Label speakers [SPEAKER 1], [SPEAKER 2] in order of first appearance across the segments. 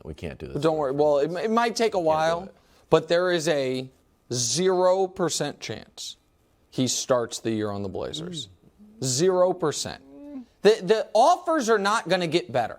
[SPEAKER 1] We can't do this.
[SPEAKER 2] Don't worry. Well, it might take a while, but there is a 0% chance he starts the year on the Blazers. 0%. The offers are not going to get better.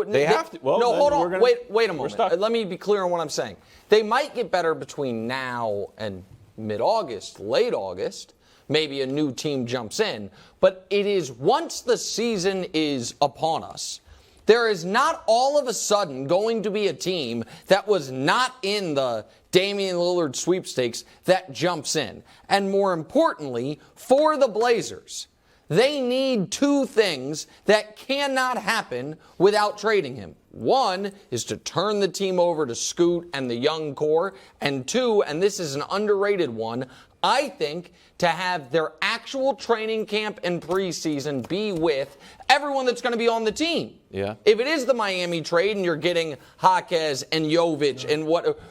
[SPEAKER 1] They have to. Well,
[SPEAKER 2] no, hold on. Wait a moment. Let me be clear on what I'm saying. They might get better between now and mid-August, late August. Maybe a new team jumps in. But it is once the season is upon us, there is not all of a sudden going to be a team that was not in the Damian Lillard sweepstakes that jumps in. And more importantly, for the Blazers, they need two things that cannot happen without trading him. One is to turn the team over to Scoot and the young core. And two, and this is an underrated one, I think to have their actual training camp and preseason be with everyone that's going to be on the team.
[SPEAKER 1] Yeah.
[SPEAKER 2] If it is the Miami trade and you're getting Jaquez and Jovic and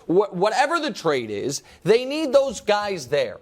[SPEAKER 2] whatever the trade is, they need those guys there.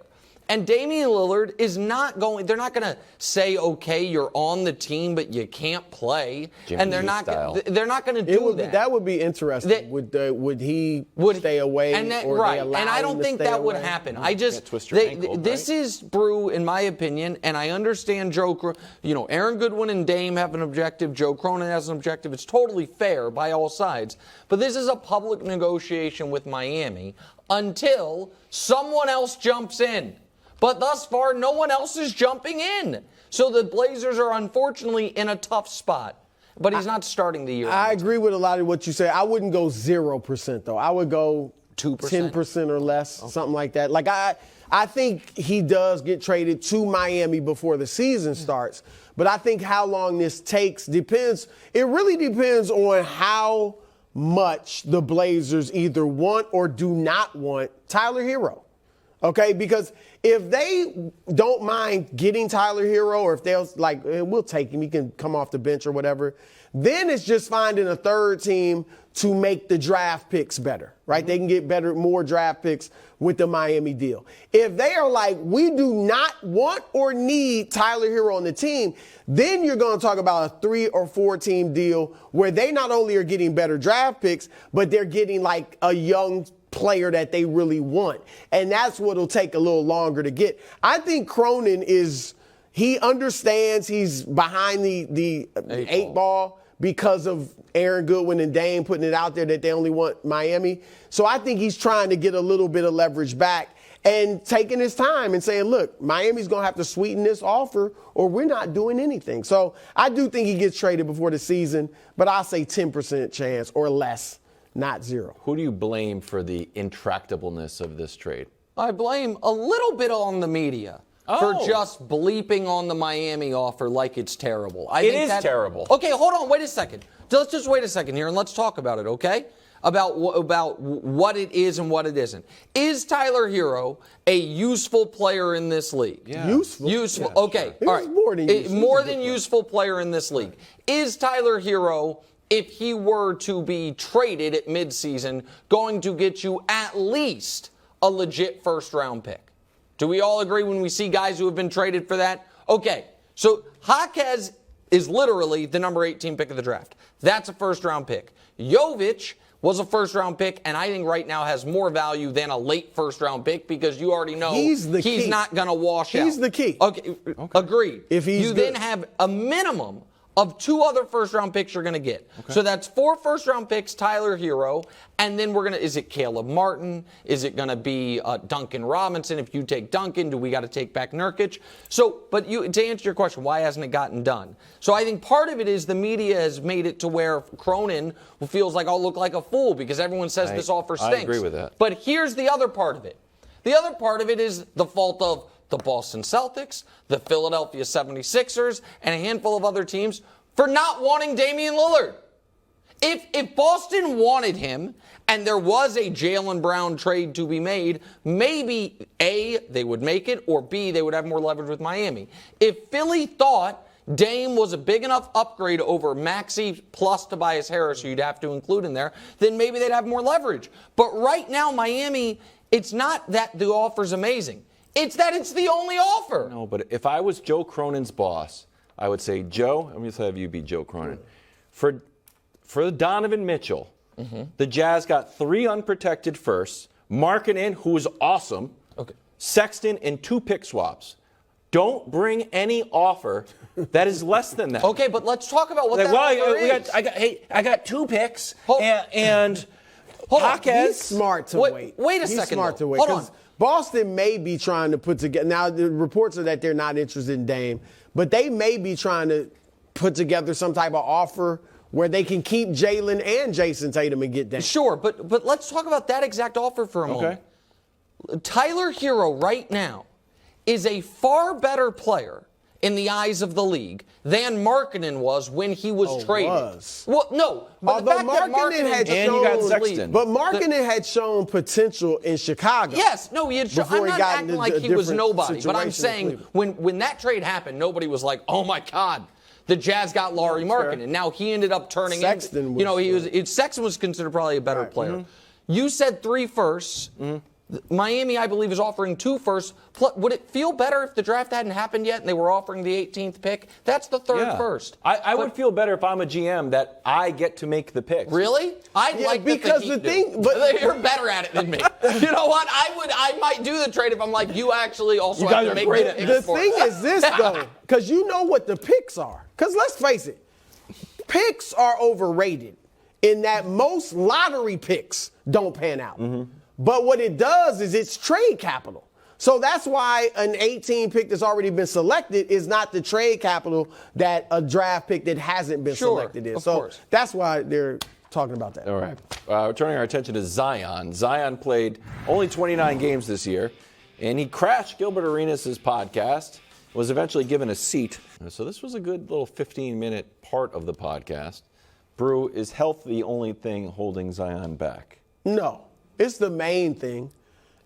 [SPEAKER 2] And Damian Lillard is not going, they're not going to say, okay, you're on the team, but you can't play. And they're not going to do that.
[SPEAKER 3] That would be interesting. Would he stay away?
[SPEAKER 2] And I don't think that would happen. I just, this is, Brew, in my opinion, and I understand Aaron Goodwin and Dame have an objective, Joe Cronin has an objective. It's totally fair by all sides. But this is a public negotiation with Miami until someone else jumps in. But thus far, no one else is jumping in. So the Blazers are unfortunately in a tough spot. But he's not starting the year.
[SPEAKER 3] I agree with a lot of what you say. I wouldn't go 0%, though. I would go 2%, 10% or less, something like that. Like I think he does get traded to Miami before the season starts. But I think how long this takes depends. It really depends on how much the Blazers either want or do not want Tyler Hero. Okay, because if they don't mind getting Tyler Hero, or if they'll we'll take him, he can come off the bench or whatever, then it's just finding a third team to make the draft picks better, right? Mm-hmm. They can get more draft picks with the Miami deal. If they are like, we do not want or need Tyler Hero on the team, then you're going to talk about a 3 or 4 team deal where they not only are getting better draft picks, but they're getting like a young player that they really want. And that's what'll take a little longer to get. I think Cronin he understands he's behind the 8 ball because of Aaron Goodwin and Dame putting it out there that they only want Miami. So I think he's trying to get a little bit of leverage back and taking his time and saying, look, Miami's going to have to sweeten this offer or we're not doing anything. So I do think he gets traded before the season, but I'll say 10% chance or less. Not 0.
[SPEAKER 1] Who do you blame for the intractableness of this trade?
[SPEAKER 2] I blame a little bit on the media for just bleeping on the Miami offer like it's terrible. I think
[SPEAKER 1] it is terrible.
[SPEAKER 2] Okay, hold on. Wait a second. Let's just wait a second here and let's talk about it, okay? About what it is and what it isn't. Is Tyler Hero a useful player in this league?
[SPEAKER 3] Yeah. Useful?
[SPEAKER 2] Useful.
[SPEAKER 3] Yeah,
[SPEAKER 2] okay.
[SPEAKER 3] Sure. All right.
[SPEAKER 2] More than useful player in this league. Is Tyler Hero, if he were to be traded at midseason, going to get you at least a legit first-round pick? Do we all agree when we see guys who have been traded for that? Okay, so Jaquez is literally the number 18 pick of the draft. That's a first-round pick. Jovic was a first-round pick, and I think right now has more value than a late first-round pick because you already know he's not going to wash out.
[SPEAKER 3] He's the key.
[SPEAKER 2] Okay, agreed.
[SPEAKER 3] If he's
[SPEAKER 2] good. Then have a minimum of 2 other first-round picks you're going to get. Okay. So that's 4 first-round picks, Tyler Hero, and then is it Caleb Martin? Is it going to be Duncan Robinson? If you take Duncan, do we got to take back Nurkic? So, but to answer your question, why hasn't it gotten done? So I think part of it is the media has made it to where Cronin feels like I'll look like a fool because everyone says this offer stinks.
[SPEAKER 1] I agree with that.
[SPEAKER 2] But here's the other part of it. The other part of it is the fault of the Boston Celtics, the Philadelphia 76ers, and a handful of other teams for not wanting Damian Lillard. If Boston wanted him and there was a Jaylen Brown trade to be made, maybe A, they would make it, or B, they would have more leverage with Miami. If Philly thought Dame was a big enough upgrade over Maxey plus Tobias Harris, who you'd have to include in there, then maybe they'd have more leverage. But right now, Miami, it's not that the offer's amazing. It's that it's the only offer.
[SPEAKER 1] No, but if I was Joe Cronin's boss, I would say, Joe, I'm going to have you be Joe Cronin. For for Donovan Mitchell, the Jazz got 3 unprotected firsts, Markkanen, who was awesome, Sexton, and 2 pick swaps. Don't bring any offer that is less than that.
[SPEAKER 2] Okay, but let's talk about what that offer is.
[SPEAKER 1] I got 2 picks,
[SPEAKER 2] Hold on.
[SPEAKER 3] He's smart to wait.
[SPEAKER 2] Wait a
[SPEAKER 3] He's
[SPEAKER 2] second.
[SPEAKER 3] smart to wait.
[SPEAKER 2] Hold on.
[SPEAKER 3] Boston may be trying to put together. Now, the reports are that they're not interested in Dame, but they may be trying to put together some type of offer where they can keep Jalen and Jason Tatum and get Dame.
[SPEAKER 2] Sure, but let's talk about that exact offer for a moment. Tyler Hero right now is a far better player in the eyes of the league than Markkanen was when he was traded. Well, no. But
[SPEAKER 3] although Markkanen had shown,
[SPEAKER 1] you got Sexton.
[SPEAKER 3] But Markkanen had shown potential in Chicago.
[SPEAKER 2] Yes, no, he had shown. I'm not acting like he was nobody, but I'm saying when that trade happened, nobody was like, oh my God, the Jazz got Lauri Markkanen. Now he ended up turning
[SPEAKER 3] Sexton
[SPEAKER 2] into, Sexton was considered probably a better player. You said 3 firsts. Miami, I believe, is offering 2 firsts. Would it feel better if the draft hadn't happened yet and they were offering the 18th pick? That's the 3rd first.
[SPEAKER 1] I would feel better if I'm a GM that I get to make the picks.
[SPEAKER 2] Really? I'd like
[SPEAKER 3] because
[SPEAKER 2] the
[SPEAKER 3] the
[SPEAKER 2] Heat
[SPEAKER 3] thing, but
[SPEAKER 2] you're better at it than me. You know what? I might do the trade if I'm like, you actually also have to make the picks.
[SPEAKER 3] The thing is this, though, because you know what the picks are. Because let's face it, picks are overrated in that most lottery picks don't pan out. But what it does is it's trade capital. So that's why an 18 pick that's already been selected is not the trade capital that a draft pick that hasn't been selected is. So that's why they're talking about that.
[SPEAKER 1] All right. We're turning our attention to Zion. Zion played only 29 games this year, and he crashed Gilbert Arenas' podcast, was eventually given a seat. So this was a good little 15-minute part of the podcast. Brew, is health the only thing holding Zion back?
[SPEAKER 3] No. It's the main thing.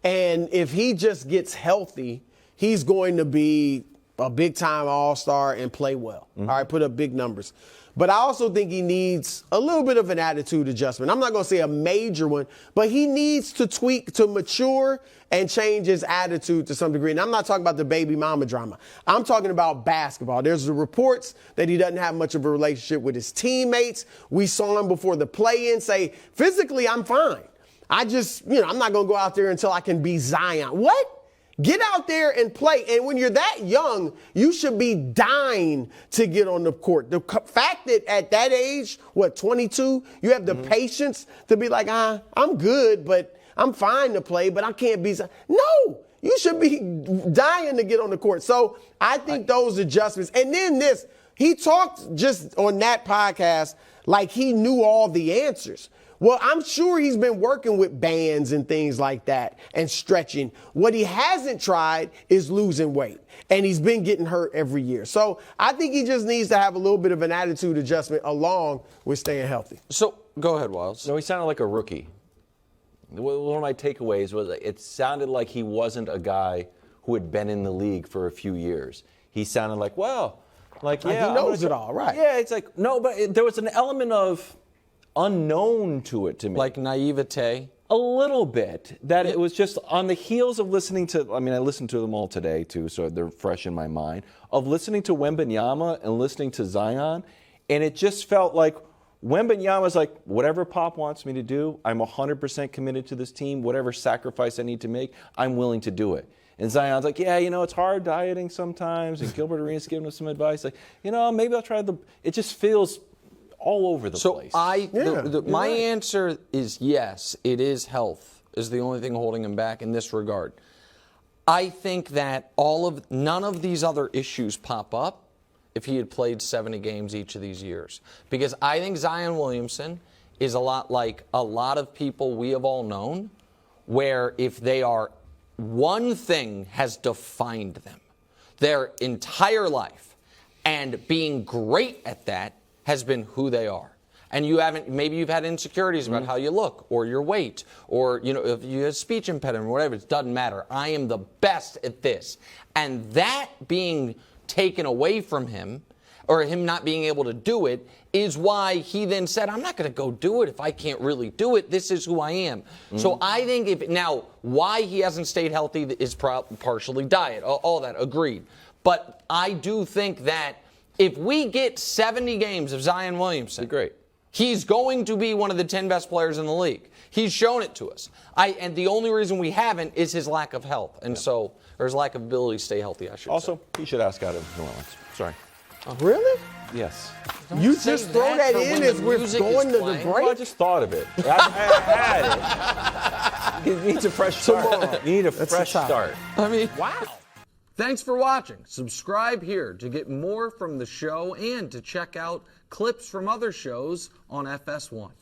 [SPEAKER 3] And if he just gets healthy, he's going to be a big-time all-star and play well. All right, put up big numbers. But I also think he needs a little bit of an attitude adjustment. I'm not going to say a major one, but he needs to tweak, to mature, and change his attitude to some degree. And I'm not talking about the baby mama drama. I'm talking about basketball. There's the reports that he doesn't have much of a relationship with his teammates. We saw him before the play-in say, physically, I'm fine. I just, I'm not going to go out there until I can be Zion. What? Get out there and play. And when you're that young, you should be dying to get on the court. The fact that at that age, 22, you have the patience to be like, I'm good, but I'm fine to play, but I can't be Zion. No, you should be dying to get on the court. So I think those adjustments. And then he talked just on that podcast like he knew all the answers. Well, I'm sure he's been working with bands and things like that and stretching. What he hasn't tried is losing weight, and he's been getting hurt every year. So I think he just needs to have a little bit of an attitude adjustment along with staying healthy.
[SPEAKER 2] So go ahead, Wiles.
[SPEAKER 1] No, he sounded like a rookie. One of my takeaways was it sounded like he wasn't a guy who had been in the league for a few years. He sounded like, he
[SPEAKER 3] knows it all, right?
[SPEAKER 1] Yeah, it's like, no, but there was an element of unknown to it to me.
[SPEAKER 2] Like naivete?
[SPEAKER 1] A little bit. That it was just on the heels of listening to, I listened to them all today too, so they're fresh in my mind, of listening to Wembanyama and listening to Zion, and it just felt like Wembanyama's like, whatever Pop wants me to do, I'm 100% committed to this team. Whatever sacrifice I need to make, I'm willing to do it. And Zion's like, it's hard dieting sometimes, and Gilbert Arenas giving him some advice, like, maybe I'll try it just feels all over the place.
[SPEAKER 2] So my answer is yes, it is health is the only thing holding him back in this regard. I think that none of these other issues pop up if he had played 70 games each of these years. Because I think Zion Williamson is a lot like a lot of people we have all known, where if they are, one thing has defined them their entire life, and being great at that has been who they are. And maybe you've had insecurities about how you look or your weight or, if you have speech impediment or whatever, it doesn't matter. I am the best at this. And that being taken away from him or him not being able to do it is why he then said, I'm not going to go do it if I can't really do it. This is who I am. So I think why he hasn't stayed healthy is partially diet, all that, agreed. But I do think that if we get 70 games of Zion Williamson,
[SPEAKER 1] great.
[SPEAKER 2] He's going to be one of the 10 best players in the league. He's shown it to us. And the only reason we haven't is his lack of health. And so, or his lack of ability to stay healthy, I should say.
[SPEAKER 1] Also, he should ask out of New Orleans. Sorry.
[SPEAKER 3] Really?
[SPEAKER 1] Yes.
[SPEAKER 3] You just throw that in as we're going to the break?
[SPEAKER 1] Well, I just thought of it. I had it. He needs a fresh start. You need a fresh start.
[SPEAKER 2] I mean, wow. Thanks for watching. Subscribe here to get more from the show and to check out clips from other shows on FS1.